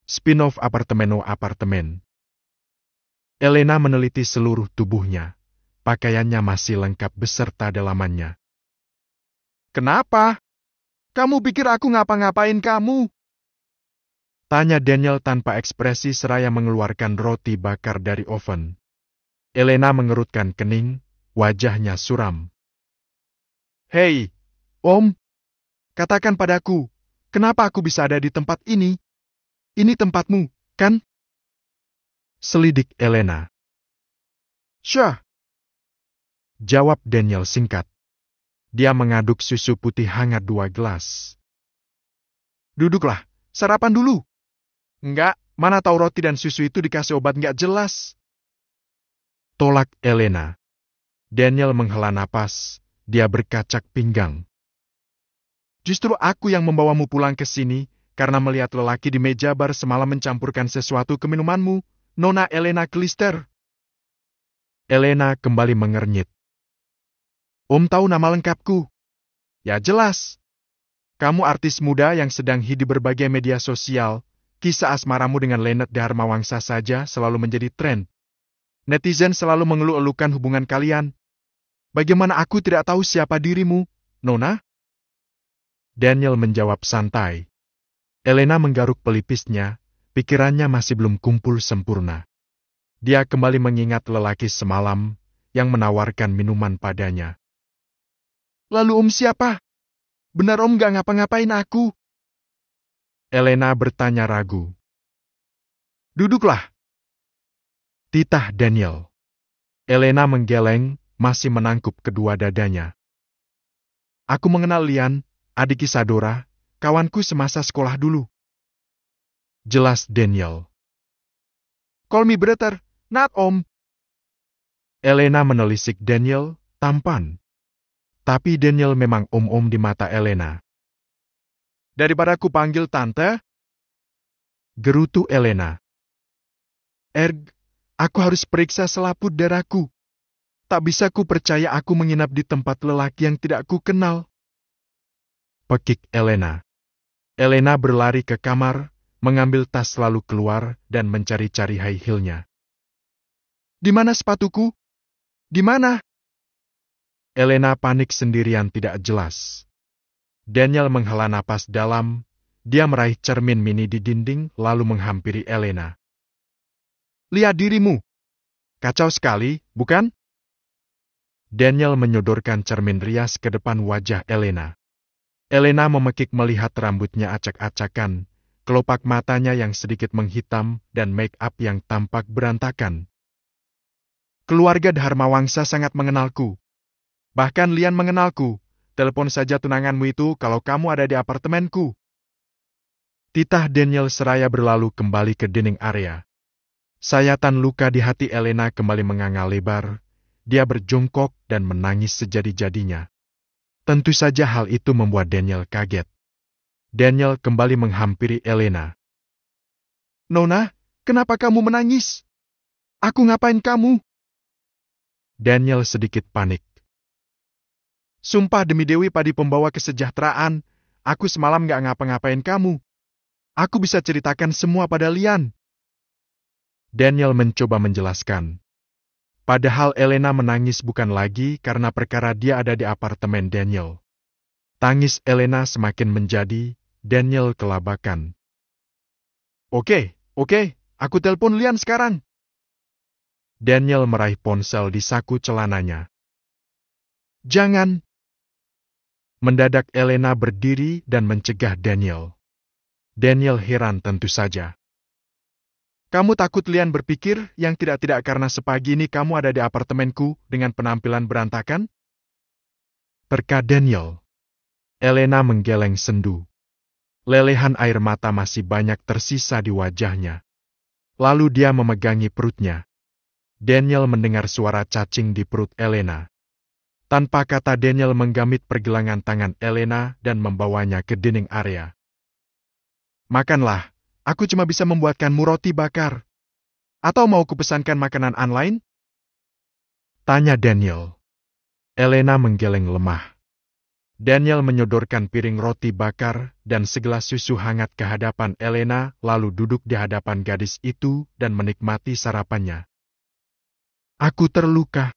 Spin-off apartemen. Elena meneliti seluruh tubuhnya. Pakaiannya masih lengkap beserta dalamannya. Kenapa? Kamu pikir aku ngapa-ngapain kamu? Tanya Daniel tanpa ekspresi seraya mengeluarkan roti bakar dari oven. Elena mengerutkan kening, wajahnya suram. Hei, Om, katakan padaku, kenapa aku bisa ada di tempat ini? Ini tempatmu, kan? Selidik Elena. Syah. Jawab Daniel singkat. Dia mengaduk susu putih hangat 2 gelas. Duduklah, sarapan dulu. Enggak, mana tahu roti dan susu itu dikasih obat enggak jelas. Tolak Elena. Daniel menghela napas, dia berkacak pinggang. Justru aku yang membawamu pulang ke sini, karena melihat lelaki di meja bar semalam mencampurkan sesuatu ke minumanmu, Nona Elena Klister. Elena kembali mengernyit. Om tahu nama lengkapku. Ya jelas. Kamu artis muda yang sedang hit di berbagai media sosial. Kisah asmaramu dengan Lennart Dharmawangsa saja selalu menjadi tren. Netizen selalu mengeluh-elukan hubungan kalian. Bagaimana aku tidak tahu siapa dirimu, Nona? Daniel menjawab santai. Elena menggaruk pelipisnya, pikirannya masih belum kumpul sempurna. Dia kembali mengingat lelaki semalam yang menawarkan minuman padanya. Lalu Om siapa? Benar Om gak ngapa-ngapain aku? Elena bertanya ragu. Duduklah. Titah Daniel. Elena menggeleng, masih menangkup kedua dadanya. Aku mengenal Lian, adik Isadora, kawanku semasa sekolah dulu. Jelas Daniel. Call me brother, not Om. Elena menelisik Daniel, tampan. Tapi Daniel memang om-om di mata Elena. Daripada aku panggil tante, gerutu Elena. Aku harus periksa selaput darahku. Tak bisa ku percaya aku menginap di tempat lelaki yang tidak ku kenal. Pekik Elena. Elena berlari ke kamar, mengambil tas lalu keluar dan mencari-cari high heel-nya. Di mana sepatuku? Di mana? Elena panik sendirian tidak jelas. Daniel menghela napas dalam, dia meraih cermin mini di dinding lalu menghampiri Elena. Lihat dirimu. Kacau sekali, bukan? Daniel menyodorkan cermin rias ke depan wajah Elena. Elena memekik melihat rambutnya acak-acakan, kelopak matanya yang sedikit menghitam dan make up yang tampak berantakan. Keluarga Dharmawangsa sangat mengenalku. Bahkan Lian mengenalku. Telepon saja tunanganmu itu kalau kamu ada di apartemenku. Titah Daniel seraya berlalu kembali ke dinding area. Sayatan luka di hati Elena kembali menganga lebar. Dia berjongkok dan menangis sejadi-jadinya. Tentu saja hal itu membuat Daniel kaget. Daniel kembali menghampiri Elena. Nona, kenapa kamu menangis? Aku ngapain kamu? Daniel sedikit panik. Sumpah demi Dewi Padi Pembawa Kesejahteraan, aku semalam gak ngapa-ngapain kamu. Aku bisa ceritakan semua pada Lian. Daniel mencoba menjelaskan. Padahal Elena menangis bukan lagi karena perkara dia ada di apartemen Daniel. Tangis Elena semakin menjadi, Daniel kelabakan. Oke, aku telepon Lian sekarang. Daniel meraih ponsel di saku celananya. Jangan. Mendadak Elena berdiri dan mencegah Daniel. Daniel heran tentu saja. Kamu takut Lian berpikir yang tidak-tidak karena sepagi ini kamu ada di apartemenku dengan penampilan berantakan? Terka Daniel. Elena menggeleng sendu. Lelehan air mata masih banyak tersisa di wajahnya. Lalu dia memegangi perutnya. Daniel mendengar suara cacing di perut Elena. Tanpa kata Daniel menggamit pergelangan tangan Elena dan membawanya ke dinding area. Makanlah, aku cuma bisa membuatkanmu roti bakar. Atau mau kupesankan makanan online? Tanya Daniel. Elena menggeleng lemah. Daniel menyodorkan piring roti bakar dan segelas susu hangat ke hadapan Elena, lalu duduk di hadapan gadis itu dan menikmati sarapannya. "Aku terluka,"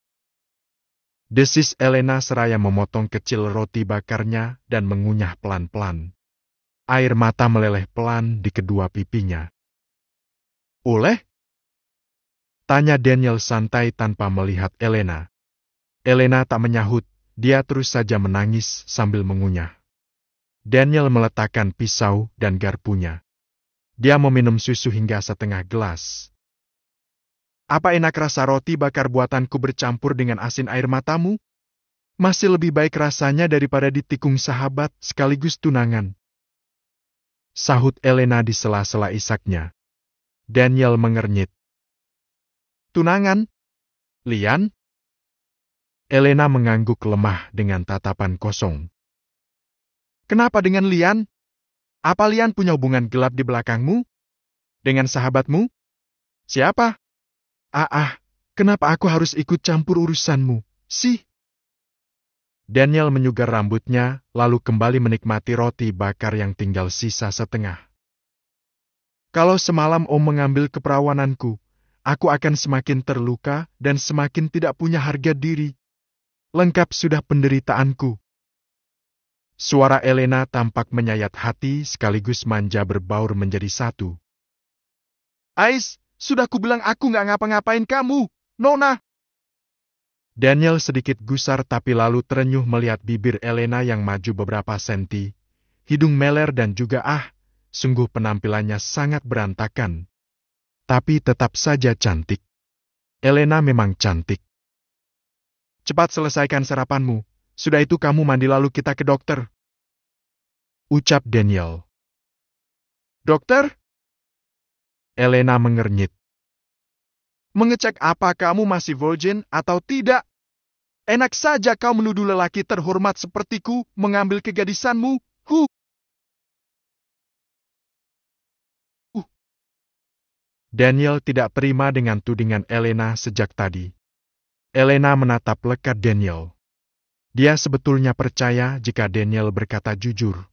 desis Elena seraya memotong kecil roti bakarnya dan mengunyah pelan-pelan. Air mata meleleh pelan di kedua pipinya. "Oleh?" tanya Daniel santai tanpa melihat Elena. Elena tak menyahut, dia terus saja menangis sambil mengunyah. Daniel meletakkan pisau dan garpunya. Dia meminum susu hingga setengah gelas. "Apa enak rasa roti bakar buatanku bercampur dengan asin air matamu? Masih lebih baik rasanya daripada ditikung sahabat sekaligus tunangan," sahut Elena di sela-sela isaknya. Daniel mengernyit. "Tunangan? Lian?" Elena mengangguk lemah dengan tatapan kosong. "Kenapa dengan Lian? Apa Lian punya hubungan gelap di belakangmu? Dengan sahabatmu? Siapa? Kenapa aku harus ikut campur urusanmu, sih?" Daniel menyugar rambutnya, lalu kembali menikmati roti bakar yang tinggal sisa setengah. "Kalau semalam Om mengambil keperawananku, aku akan semakin terluka dan semakin tidak punya harga diri. Lengkap sudah penderitaanku." Suara Elena tampak menyayat hati sekaligus manja berbaur menjadi satu. "Ais, sudah kubilang aku nggak ngapa-ngapain kamu, Nona!" Daniel sedikit gusar tapi lalu terenyuh melihat bibir Elena yang maju beberapa senti, hidung meler dan juga sungguh penampilannya sangat berantakan. Tapi tetap saja cantik. Elena memang cantik. "Cepat selesaikan sarapanmu, sudah itu kamu mandi lalu kita ke dokter," ucap Daniel. "Dokter?" Elena mengernyit. "Mengecek apa kamu masih virgin atau tidak? Enak saja kau menuduh lelaki terhormat sepertiku mengambil kegadisanmu, Daniel tidak terima dengan tudingan Elena sejak tadi. Elena menatap lekat Daniel. Dia sebetulnya percaya jika Daniel berkata jujur.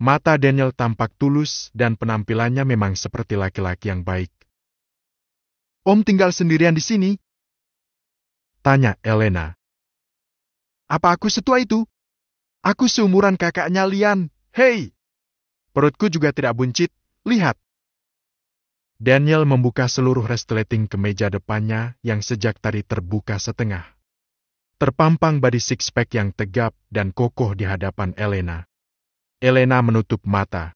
Mata Daniel tampak tulus dan penampilannya memang seperti laki-laki yang baik. "Om tinggal sendirian di sini?" tanya Elena. "Apa aku setua itu? Aku seumuran kakaknya Lian. Hei! Perutku juga tidak buncit, lihat." Daniel membuka seluruh resleting ke meja depannya yang sejak tadi terbuka setengah. Terpampang body six-pack yang tegap dan kokoh di hadapan Elena. Elena menutup mata.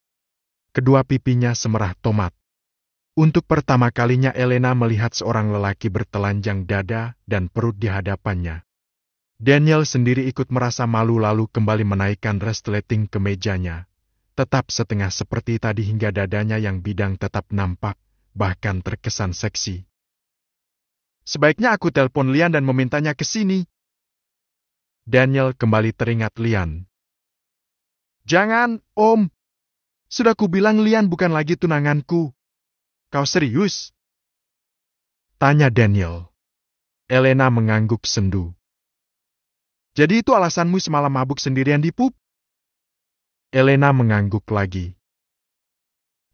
Kedua pipinya semerah tomat. Untuk pertama kalinya Elena melihat seorang lelaki bertelanjang dada dan perut di hadapannya. Daniel sendiri ikut merasa malu lalu kembali menaikkan resleting ke mejanya. Tetap setengah seperti tadi hingga dadanya yang bidang tetap nampak, bahkan terkesan seksi. "Sebaiknya aku telepon Lian dan memintanya ke sini." Daniel kembali teringat Lian. "Jangan, Om. Sudah kubilang Lian bukan lagi tunanganku. Kau serius?" tanya Daniel. Elena mengangguk sendu. "Jadi itu alasanmu semalam mabuk sendirian di pub?" Elena mengangguk lagi.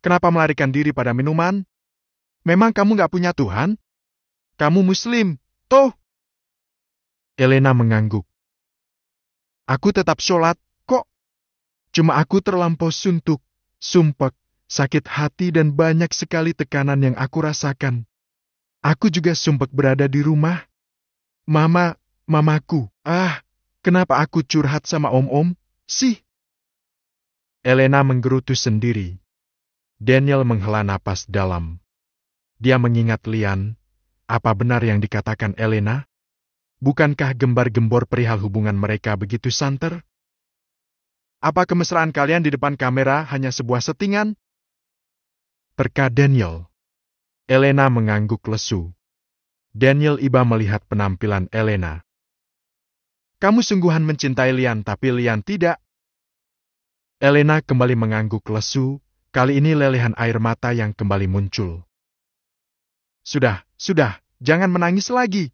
"Kenapa melarikan diri pada minuman? Memang kamu gak punya Tuhan? Kamu Muslim, toh?" Elena mengangguk. "Aku tetap sholat, kok. Cuma aku terlampau suntuk, sumpek, sakit hati dan banyak sekali tekanan yang aku rasakan. Aku juga sumpek berada di rumah. Mamaku, kenapa aku curhat sama om-om, sih?" Elena menggerutu sendiri. Daniel menghela napas dalam. Dia mengingat Lian. Apa benar yang dikatakan Elena? Bukankah gembar-gembor perihal hubungan mereka begitu santer? "Apa kemesraan kalian di depan kamera hanya sebuah settingan?" terka Daniel. Elena mengangguk lesu. Daniel iba melihat penampilan Elena. "Kamu sungguhan mencintai Lian tapi Lian tidak." Elena kembali mengangguk lesu, kali ini lelehan air mata yang kembali muncul. Sudah, jangan menangis lagi.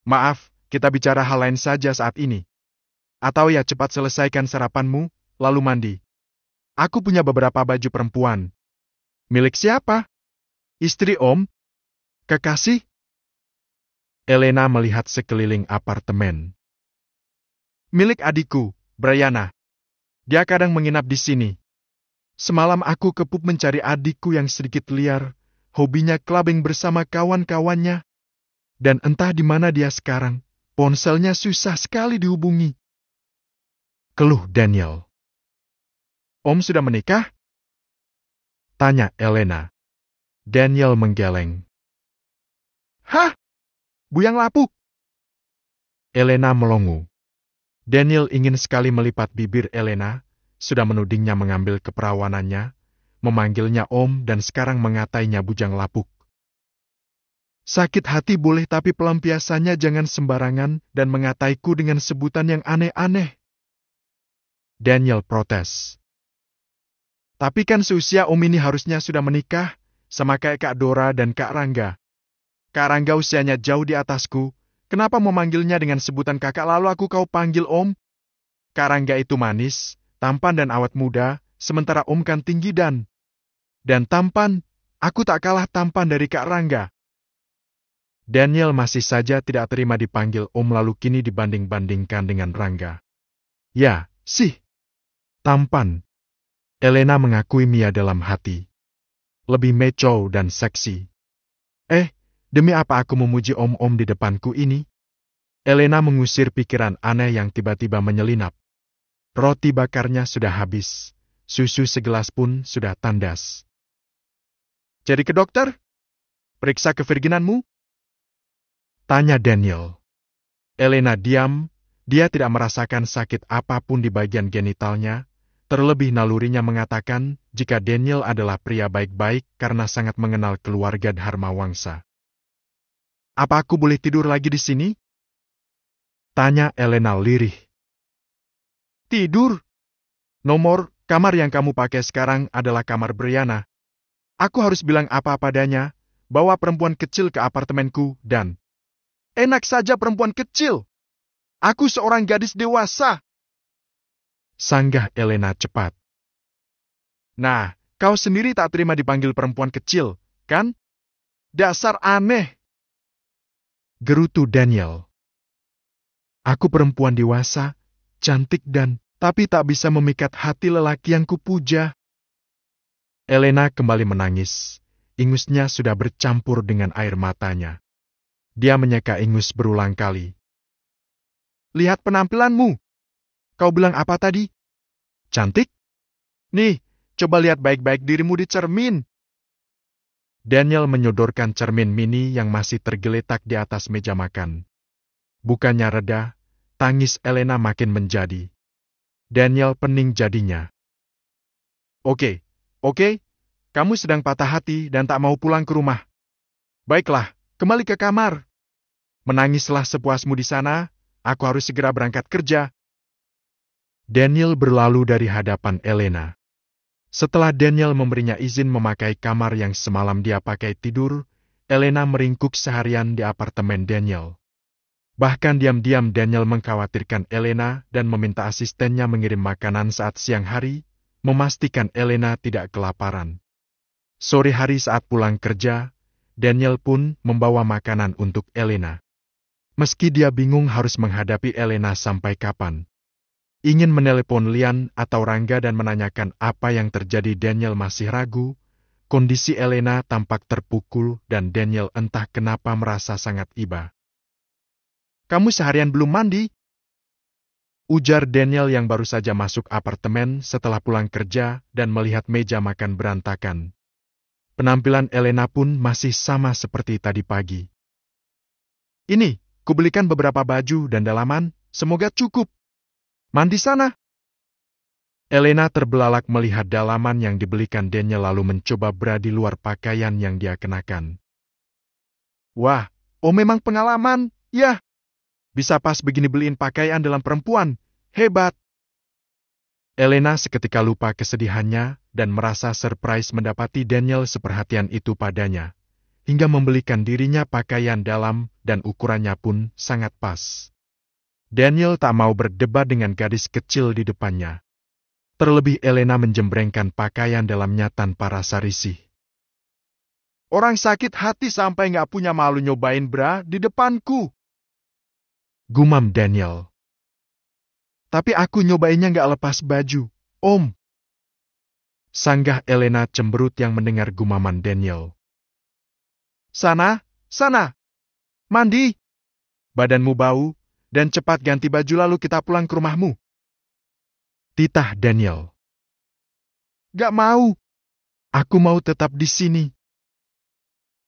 Maaf, kita bicara hal lain saja saat ini." Atau ya cepat selesaikan sarapanmu, lalu mandi. Aku punya beberapa baju perempuan. Milik siapa? Istri Om? Kekasih? Elena melihat sekeliling apartemen. Milik adikku, Brianna. Dia kadang menginap di sini. Semalam aku ke pub mencari adikku yang sedikit liar, hobinya clubbing bersama kawan-kawannya. Dan entah di mana dia sekarang, ponselnya susah sekali dihubungi. Keluh Daniel. Om sudah menikah? Tanya Elena. Daniel menggeleng. Hah? Buyang lapuk? Elena melongo. Daniel ingin sekali melipat bibir Elena, sudah menudingnya mengambil keperawanannya, memanggilnya Om dan sekarang mengatainya bujang lapuk. Sakit hati boleh tapi pelampiasannya jangan sembarangan dan mengataiku dengan sebutan yang aneh-aneh. Daniel protes. Tapi kan seusia Om ini harusnya sudah menikah, sama kayak Kak Dora dan Kak Rangga. Kak Rangga usianya jauh di atasku, kenapa memanggilnya dengan sebutan kakak lalu aku kau panggil Om? Kak Rangga itu manis, tampan dan awet muda, sementara Om kan tinggi dan tampan, aku tak kalah tampan dari Kak Rangga. Daniel masih saja tidak terima dipanggil Om lalu kini dibanding-bandingkan dengan Rangga. Ya, sih. Tampan. Elena mengakui Mia dalam hati. Lebih macho dan seksi. Demi apa aku memuji Om-Om di depanku ini? Elena mengusir pikiran aneh yang tiba-tiba menyelinap. Roti bakarnya sudah habis. Susu segelas pun sudah tandas. Jadi ke dokter? Periksa kevirginanmu? Tanya Daniel. Elena diam, dia tidak merasakan sakit apapun di bagian genitalnya, terlebih nalurinya mengatakan jika Daniel adalah pria baik-baik karena sangat mengenal keluarga Dharma Wangsa. Apa aku boleh tidur lagi di sini? Tanya Elena lirih. Tidur? Nomor kamar yang kamu pakai sekarang adalah kamar Brianna. Aku harus bilang apa padanya, bawa perempuan kecil ke apartemenku dan... Enak saja perempuan kecil. Aku seorang gadis dewasa. Sanggah Elena cepat. Nah, kau sendiri tak terima dipanggil perempuan kecil, kan? Dasar aneh. Gerutu Daniel. Aku perempuan dewasa, cantik tapi tak bisa memikat hati lelaki yang kupuja. Elena kembali menangis. Ingusnya sudah bercampur dengan air matanya. Dia menyeka ingus berulang kali. Lihat penampilanmu. Kau bilang apa tadi? Cantik? Nih, coba lihat baik-baik dirimu di cermin. Daniel menyodorkan cermin mini yang masih tergeletak di atas meja makan. Bukannya reda, tangis Elena makin menjadi. Daniel pening jadinya. Oke, kamu sedang patah hati dan tak mau pulang ke rumah. Baiklah, kembali ke kamar. Menangislah sepuasmu di sana, aku harus segera berangkat kerja. Daniel berlalu dari hadapan Elena. Setelah Daniel memberinya izin memakai kamar yang semalam dia pakai tidur, Elena meringkuk seharian di apartemen Daniel. Bahkan diam-diam Daniel mengkhawatirkan Elena dan meminta asistennya mengirim makanan saat siang hari, memastikan Elena tidak kelaparan. Sore hari saat pulang kerja, Daniel pun membawa makanan untuk Elena. Meski dia bingung harus menghadapi Elena sampai kapan. Ingin menelepon Lian atau Rangga dan menanyakan apa yang terjadi, Daniel masih ragu. Kondisi Elena tampak terpukul dan Daniel entah kenapa merasa sangat iba. Kamu seharian belum mandi? Ujar Daniel yang baru saja masuk apartemen setelah pulang kerja dan melihat meja makan berantakan. Penampilan Elena pun masih sama seperti tadi pagi. Ini, kubelikan beberapa baju dan dalaman, semoga cukup. Mandi sana. Elena terbelalak melihat dalaman yang dibelikan Daniel lalu mencoba bra di luar pakaian yang dia kenakan. Wah, memang pengalaman, ya. Bisa pas begini beliin pakaian dalam perempuan, hebat. Elena seketika lupa kesedihannya dan merasa surprise mendapati Daniel seperhatian itu padanya, hingga membelikan dirinya pakaian dalam dan ukurannya pun sangat pas. Daniel tak mau berdebat dengan gadis kecil di depannya. Terlebih Elena menjembrengkan pakaian dalamnya tanpa rasa risih. Orang sakit hati sampai nggak punya malu nyobain bra di depanku. Gumam Daniel. Tapi aku nyobainnya nggak lepas baju, Om. Sanggah Elena cemberut yang mendengar gumaman Daniel. Sana, mandi. Badanmu bau, dan cepat ganti baju lalu kita pulang ke rumahmu. Titah Daniel. Gak mau. Aku mau tetap di sini.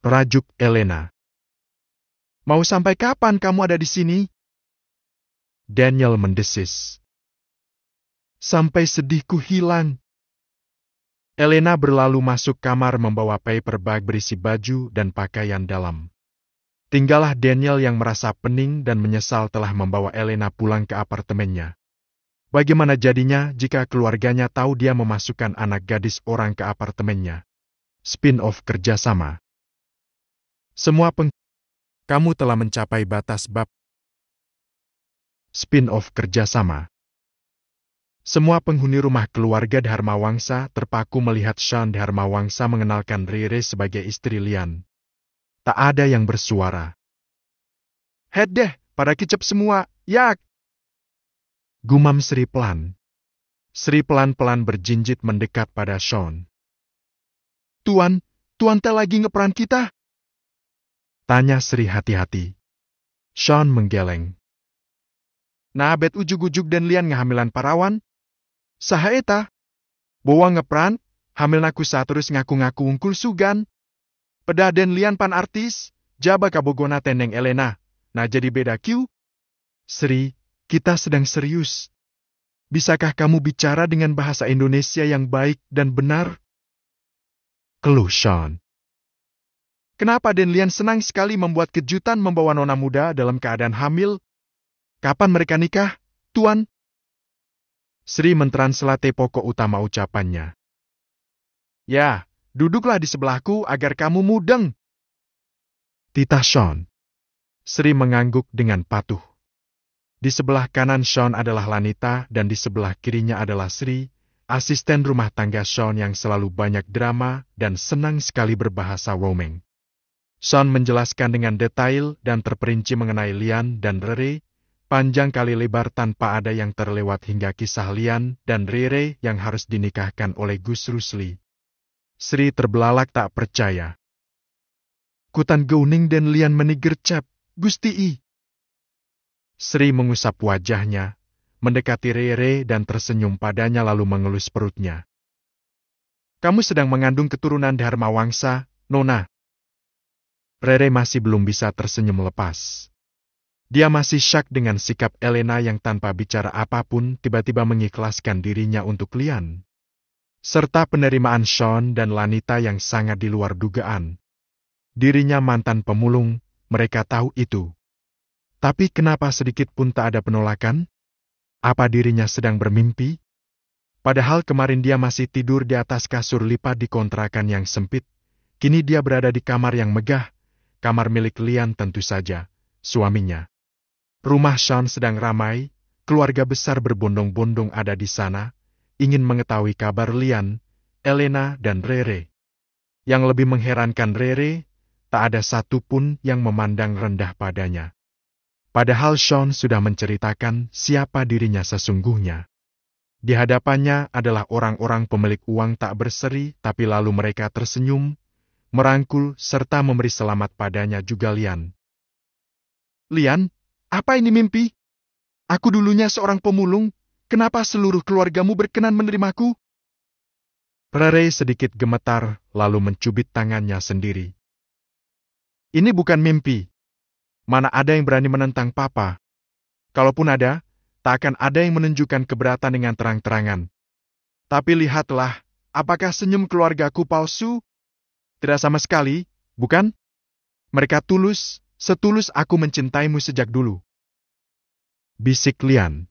Rajuk Elena. Mau sampai kapan kamu ada di sini? Daniel mendesis. Sampai sedihku hilang. Elena berlalu masuk kamar membawa paper bag berisi baju dan pakaian dalam. Tinggallah Daniel yang merasa pening dan menyesal telah membawa Elena pulang ke apartemennya. Bagaimana jadinya jika keluarganya tahu dia memasukkan anak gadis orang ke apartemennya? Spin-off kerjasama. Kamu telah mencapai batas bab. Spin-off kerjasama. Semua penghuni rumah keluarga Dharma Wangsa terpaku melihat Sean Dharma Wangsa mengenalkan Rere sebagai istri Lian. Tak ada yang bersuara. Head deh, pada kicep semua, yak. Gumam Sri pelan. Sri pelan-pelan berjinjit mendekat pada Sean. Tuan teh lagi ngeperan kita? Tanya Sri hati-hati. Sean menggeleng. Nah bet ujug-ujug dan Lian ngehamilan parawan? Saha eta? Bawa ngeperan, hamil naku terus ngaku-ngaku ungkul sugan. Pedah den Lian pan artis, jaba kabogona teneng Elena. Nah jadi beda Q? Sri, kita sedang serius. Bisakah kamu bicara dengan bahasa Indonesia yang baik dan benar? Keluh Sean. Kenapa Den Lian senang sekali membuat kejutan membawa nona muda dalam keadaan hamil? Kapan mereka nikah, Tuan? Sri mentranslate pokok utama ucapannya. Ya, duduklah di sebelahku agar kamu mudeng. Titah Sean. Sri mengangguk dengan patuh. Di sebelah kanan Sean adalah Lanita dan di sebelah kirinya adalah Sri, asisten rumah tangga Sean yang selalu banyak drama dan senang sekali berbahasa Womeng. Sean menjelaskan dengan detail dan terperinci mengenai Lian dan Rere, panjang kali lebar tanpa ada yang terlewat hingga kisah Lian dan Rere yang harus dinikahkan oleh Gus Rusli. Sri terbelalak tak percaya. Kutan geuning dan Lian menigercap, Gusti I. Sri mengusap wajahnya, mendekati Rere dan tersenyum padanya lalu mengelus perutnya. Kamu sedang mengandung keturunan Dharma Wangsa, Nona. Rere masih belum bisa tersenyum lepas. Dia masih syak dengan sikap Elena yang tanpa bicara apapun tiba-tiba mengikhlaskan dirinya untuk Lian. Serta penerimaan Sean dan Lanita yang sangat di luar dugaan. Dirinya mantan pemulung, mereka tahu itu. Tapi kenapa sedikit pun tak ada penolakan? Apa dirinya sedang bermimpi? Padahal kemarin dia masih tidur di atas kasur lipat di kontrakan yang sempit. Kini dia berada di kamar yang megah, kamar milik Lian tentu saja, suaminya. Rumah Sean sedang ramai, keluarga besar berbondong-bondong ada di sana, ingin mengetahui kabar Lian, Elena dan Rere. Yang lebih mengherankan Rere, tak ada satupun yang memandang rendah padanya. Padahal Sean sudah menceritakan siapa dirinya sesungguhnya. Di hadapannya adalah orang-orang pemilik uang tak berseri, tapi lalu mereka tersenyum, merangkul serta memberi selamat padanya juga Lian. Lian, apa ini mimpi? Aku dulunya seorang pemulung, kenapa seluruh keluargamu berkenan menerimaku? Rere sedikit gemetar, lalu mencubit tangannya sendiri. Ini bukan mimpi. Mana ada yang berani menentang Papa? Kalaupun ada, tak akan ada yang menunjukkan keberatan dengan terang-terangan. Tapi lihatlah, apakah senyum keluargaku palsu? Tidak sama sekali, bukan? Mereka tulus, setulus aku mencintaimu sejak dulu. Bisik Lian.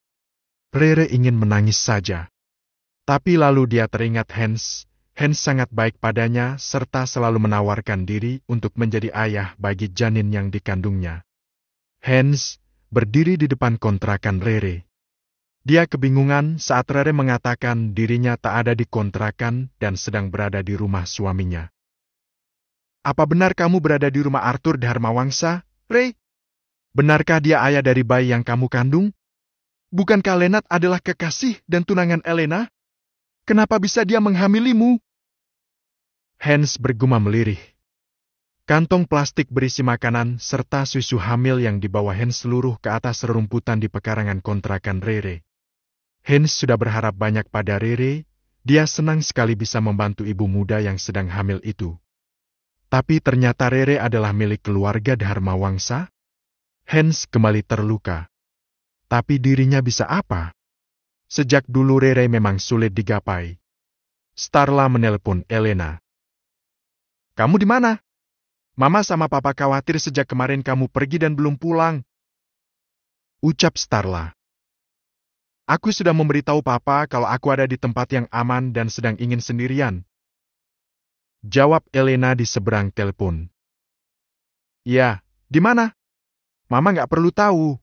Rere ingin menangis saja. Tapi lalu dia teringat Hans. Hans sangat baik padanya serta selalu menawarkan diri untuk menjadi ayah bagi janin yang dikandungnya. Hans, berdiri di depan kontrakan Rere. Dia kebingungan saat Rere mengatakan dirinya tak ada di kontrakan dan sedang berada di rumah suaminya. Apa benar kamu berada di rumah Arthur Dharmawangsa, Ray? Benarkah dia ayah dari bayi yang kamu kandung? Bukankah Lennart adalah kekasih dan tunangan Elena? Kenapa bisa dia menghamilimu? Hans bergumam lirih. Kantong plastik berisi makanan serta susu hamil yang dibawa Hans seluruh ke atas rerumputan di pekarangan kontrakan Rere. Hans sudah berharap banyak pada Rere, dia senang sekali bisa membantu ibu muda yang sedang hamil itu. Tapi ternyata Rere adalah milik keluarga Dharmawangsa. Hans kembali terluka. Tapi dirinya bisa apa? Sejak dulu Rere memang sulit digapai. Starla menelpon Elena. Kamu di mana? Mama sama papa khawatir sejak kemarin kamu pergi dan belum pulang. Ucap Starla. Aku sudah memberitahu papa kalau aku ada di tempat yang aman dan sedang ingin sendirian. Jawab Elena di seberang telepon. Ya, di mana? Mama nggak perlu tahu.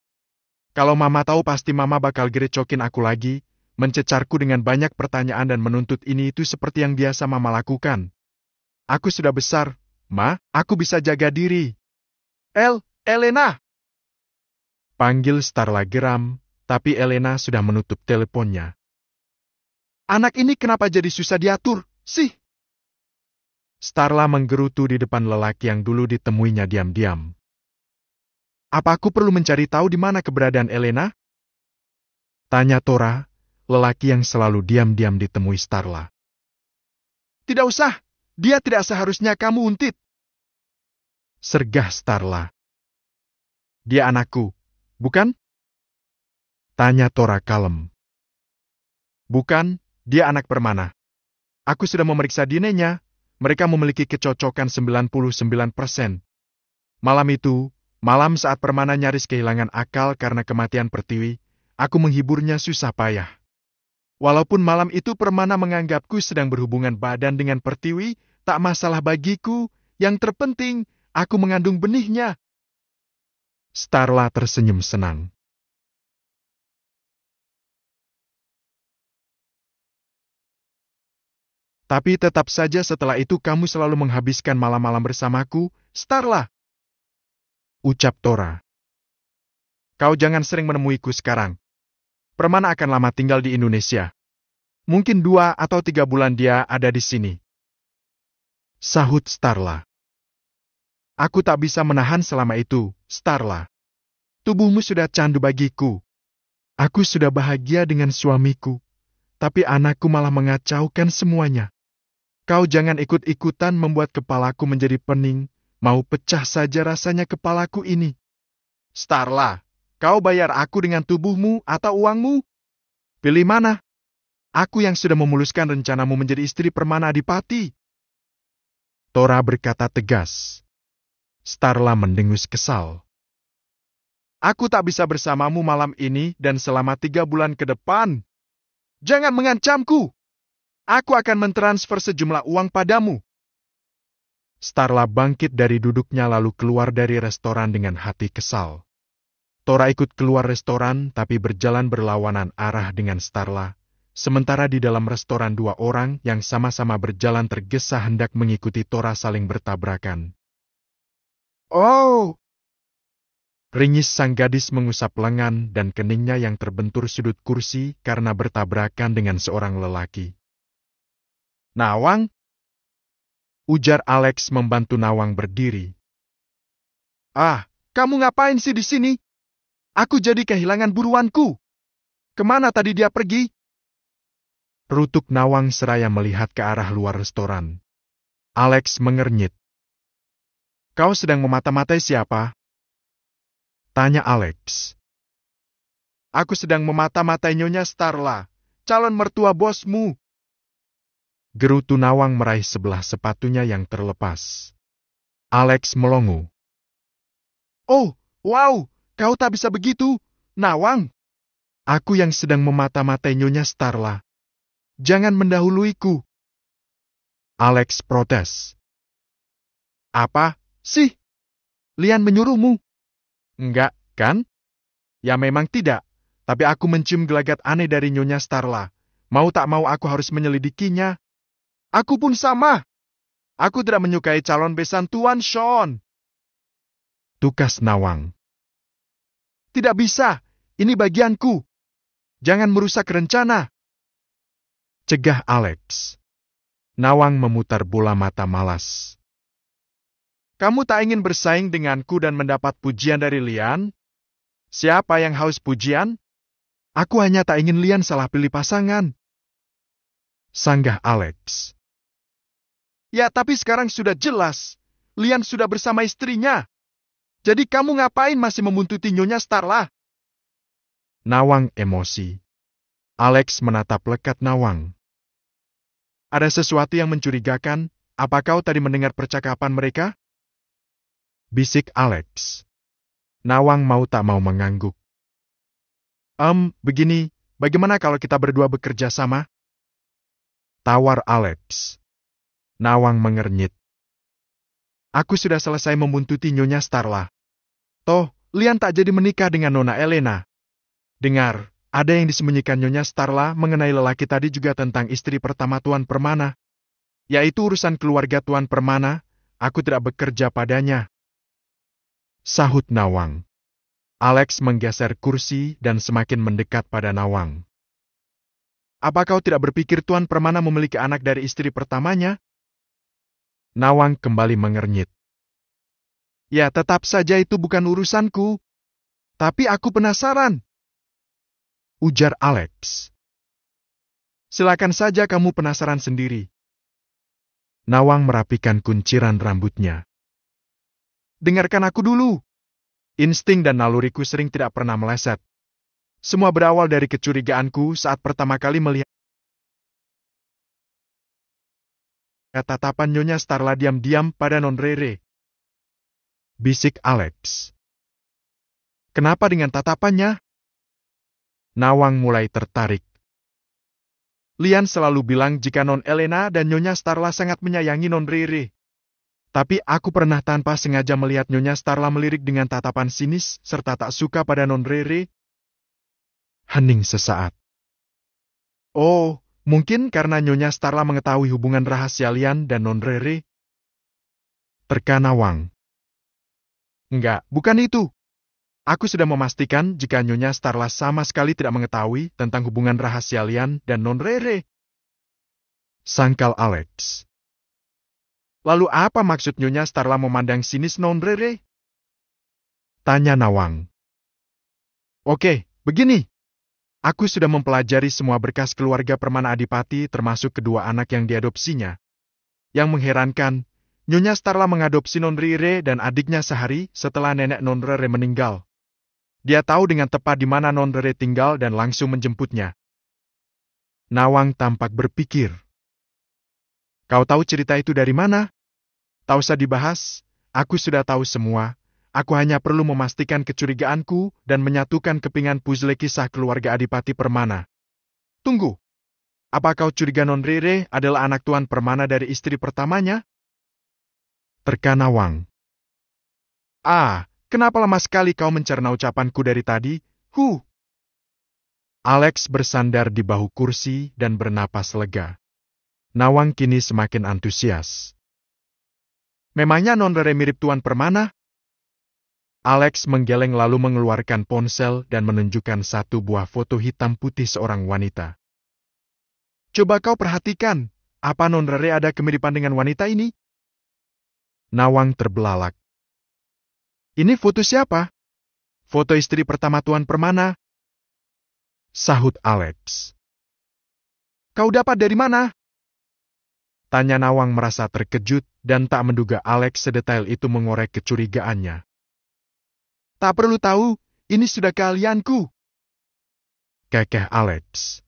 Kalau mama tahu pasti mama bakal gerecokin aku lagi, mencecarku dengan banyak pertanyaan dan menuntut ini itu seperti yang biasa mama lakukan. Aku sudah besar, Ma, aku bisa jaga diri. Elena! Panggil Starla geram, tapi Elena sudah menutup teleponnya. Anak ini kenapa jadi susah diatur, sih? Starla menggerutu di depan lelaki yang dulu ditemuinya diam-diam. Apa aku perlu mencari tahu di mana keberadaan Elena? Tanya Tora, lelaki yang selalu diam-diam ditemui Starla. Tidak usah, dia tidak seharusnya kamu untit. Sergah Starla. Dia anakku, bukan? Tanya Tora kalem. Bukan, dia anak Permana. Aku sudah memeriksa DNA, mereka memiliki kecocokan 99%. Malam saat Permana nyaris kehilangan akal karena kematian Pertiwi, aku menghiburnya susah payah. Walaupun malam itu Permana menganggapku sedang berhubungan badan dengan Pertiwi, tak masalah bagiku, yang terpenting, aku mengandung benihnya. Starla tersenyum senang. Tapi tetap saja setelah itu kamu selalu menghabiskan malam-malam bersamaku, Starla. Ucap Tora. Kau jangan sering menemuiku sekarang. Permana akan lama tinggal di Indonesia. Mungkin 2 atau 3 bulan dia ada di sini. Sahut Starla. Aku tak bisa menahan selama itu, Starla. Tubuhmu sudah candu bagiku. Aku sudah bahagia dengan suamiku, tapi anakku malah mengacaukan semuanya. Kau jangan ikut-ikutan membuat kepalaku menjadi pening, mau pecah saja rasanya kepalaku ini. Starla, kau bayar aku dengan tubuhmu atau uangmu? Pilih mana? Aku yang sudah memuluskan rencanamu menjadi istri Permana Adipati. Tora berkata tegas. Starla mendengus kesal. Aku tak bisa bersamamu malam ini dan selama 3 bulan ke depan. Jangan mengancamku. Aku akan mentransfer sejumlah uang padamu. Starla bangkit dari duduknya lalu keluar dari restoran dengan hati kesal. Tora ikut keluar restoran tapi berjalan berlawanan arah dengan Starla. Sementara di dalam restoran 2 orang yang sama-sama berjalan tergesa hendak mengikuti Tora saling bertabrakan. Oh! Ringis sang gadis mengusap lengan dan keningnya yang terbentur sudut kursi karena bertabrakan dengan seorang lelaki. Nawang? Ujar Alex membantu Nawang berdiri. Ah, kamu ngapain sih di sini? Aku jadi kehilangan buruanku. Kemana tadi dia pergi? Rutuk Nawang seraya melihat ke arah luar restoran. Alex mengernyit. Kau sedang memata-matai siapa? Tanya Alex. Aku sedang memata-matai Nyonya Starla, calon mertua bosmu. Gerutu Nawang meraih sebelah sepatunya yang terlepas. Alex melongo. Oh, wow, kau tak bisa begitu, Nawang. Aku yang sedang memata-matai Nyonya Starla. Jangan mendahuluiku. Alex protes. Apa, sih? Lian menyuruhmu? Enggak, kan? Ya memang tidak, tapi aku mencium gelagat aneh dari Nyonya Starla. Mau tak mau aku harus menyelidikinya. Aku pun sama. Aku tidak menyukai calon besan Tuan Sean. Tukas Nawang. Tidak bisa, ini bagianku. Jangan merusak rencana. Cegah Alex. Nawang memutar bola mata malas. Kamu tak ingin bersaing denganku dan mendapat pujian dari Lian? Siapa yang haus pujian? Aku hanya tak ingin Lian salah pilih pasangan. Sanggah Alex. Ya, tapi sekarang sudah jelas. Lian sudah bersama istrinya. Jadi kamu ngapain masih membuntuti Nyonya Starla? Nawang emosi. Alex menatap lekat Nawang. Ada sesuatu yang mencurigakan. Apa kau tadi mendengar percakapan mereka? Bisik Alex. Nawang mau tak mau mengangguk. Begini, bagaimana kalau kita berdua bekerja sama? Tawar Alex. Nawang mengernyit. Aku sudah selesai membuntuti Nyonya Starla. Toh, Lian tak jadi menikah dengan Nona Elena. Dengar, ada yang disembunyikan Nyonya Starla mengenai lelaki tadi juga tentang istri pertama Tuan Permana. Yaitu urusan keluarga Tuan Permana, aku tidak bekerja padanya. Sahut Nawang. Alex menggeser kursi dan semakin mendekat pada Nawang. Apa kau tidak berpikir Tuan Permana memiliki anak dari istri pertamanya? Nawang kembali mengernyit. Ya, tetap saja itu bukan urusanku. Tapi aku penasaran. Ujar Alex. Silakan saja kamu penasaran sendiri. Nawang merapikan kunciran rambutnya. Dengarkan aku dulu. Insting dan naluriku sering tidak pernah meleset. Semua berawal dari kecurigaanku saat pertama kali melihat tatapan Nyonya Starla diam-diam pada Non Rere. Bisik Alex. Kenapa dengan tatapannya? Nawang mulai tertarik. Lian selalu bilang jika Non Elena dan Nyonya Starla sangat menyayangi Non Rere. Tapi aku pernah tanpa sengaja melihat Nyonya Starla melirik dengan tatapan sinis serta tak suka pada Non Rere. Hening sesaat. Oh, mungkin karena Nyonya Starla mengetahui hubungan rahasia Lian dan Non Rere. Terka Nawang. Enggak, bukan itu. Aku sudah memastikan jika Nyonya Starla sama sekali tidak mengetahui tentang hubungan rahasia Lian dan Non Rere. Sangkal Alex. Lalu apa maksud Nyonya Starla memandang sinis Non Rere? Tanya Nawang. Oke, begini. Aku sudah mempelajari semua berkas keluarga Permana Adipati termasuk kedua anak yang diadopsinya. Yang mengherankan, Nyonya Starla mengadopsi Non Rere dan adiknya sehari setelah nenek Non Rere meninggal. Dia tahu dengan tepat di mana Non Rere tinggal dan langsung menjemputnya. Nawang tampak berpikir. Kau tahu cerita itu dari mana? Tak usah dibahas, aku sudah tahu semua. Aku hanya perlu memastikan kecurigaanku dan menyatukan kepingan puzzle kisah keluarga Adipati Permana. Tunggu. Apa kau curiga Non Rere adalah anak Tuan Permana dari istri pertamanya? Terka Nawang. Kenapa lama sekali kau mencerna ucapanku dari tadi? Alex bersandar di bahu kursi dan bernapas lega. Nawang kini semakin antusias. Memangnya Non Rere mirip Tuan Permana? Alex menggeleng lalu mengeluarkan ponsel dan menunjukkan satu buah foto hitam putih seorang wanita. Coba kau perhatikan, apa Non Rere ada kemiripan dengan wanita ini? Nawang terbelalak. Ini foto siapa? Foto istri pertama Tuan Permana. Sahut Alex. Kau dapat dari mana? Tanya Nawang merasa terkejut dan tak menduga Alex sedetail itu mengorek kecurigaannya. Tak perlu tahu, ini sudah keahlianku. Kekeh Alex.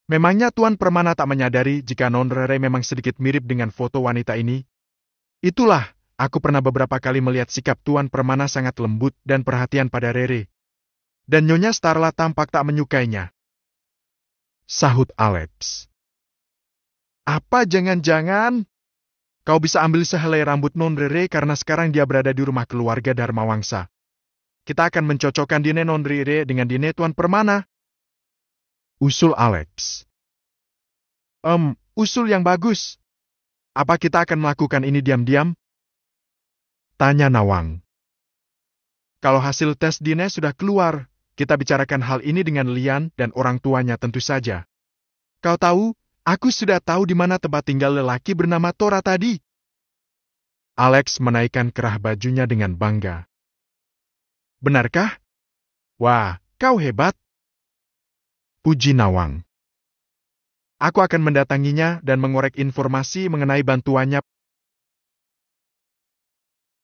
Memangnya Tuan Permana tak menyadari jika Non Rere memang sedikit mirip dengan foto wanita ini? Itulah, aku pernah beberapa kali melihat sikap Tuan Permana sangat lembut dan perhatian pada Rere. Dan Nyonya Starla tampak tak menyukainya. Sahut Alex. Apa jangan-jangan kau bisa ambil sehelai rambut Non Rere karena sekarang dia berada di rumah keluarga Dharma Wangsa. kita akan mencocokkan Dine Nondrire dengan Dine Tuan Permana. Usul Alex. Usul yang bagus. Apa kita akan melakukan ini diam-diam? Tanya Nawang. Kalau hasil tes Dine sudah keluar, kita bicarakan hal ini dengan Lian dan orang tuanya tentu saja. Kau tahu, aku sudah tahu di mana tempat tinggal lelaki bernama Tora tadi. Alex menaikkan kerah bajunya dengan bangga. Benarkah? Wah, kau hebat. Puji Nawang. Aku akan mendatanginya dan mengorek informasi mengenai bantuannya.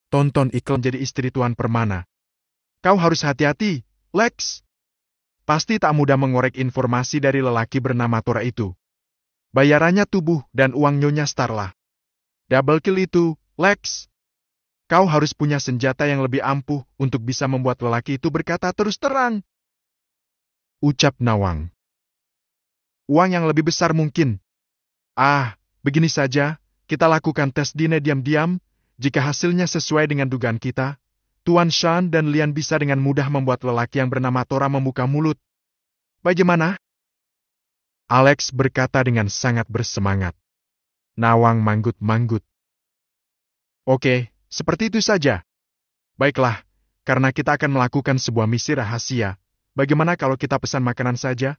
Tonton iklan Jadi istri Tuan Permana. Kau harus hati-hati, Lex. Pasti tak mudah mengorek informasi dari lelaki bernama Tora itu. Bayarannya tubuh dan uang Nyonya Starla. Double kill itu, Lex. Kau harus punya senjata yang lebih ampuh untuk bisa membuat lelaki itu berkata terus terang. Ucap Nawang. Uang yang lebih besar mungkin. Begini saja, kita lakukan tes Dine diam-diam. Jika hasilnya sesuai dengan dugaan kita, Tuan Shan dan Lian bisa dengan mudah membuat lelaki yang bernama Tora membuka mulut. Bagaimana? Alex berkata dengan sangat bersemangat. Nawang manggut-manggut. Oke, seperti itu saja. Baiklah, karena kita akan melakukan sebuah misi rahasia, bagaimana kalau kita pesan makanan saja?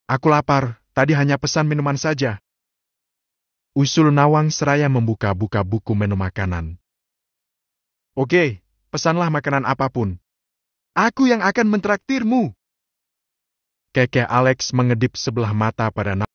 Aku lapar, tadi hanya pesan minuman saja. Usul Nawang seraya membuka-buka buku menu makanan. Oke, pesanlah makanan apapun. Aku yang akan mentraktirmu. Keke Alex mengedip sebelah mata pada Nawang.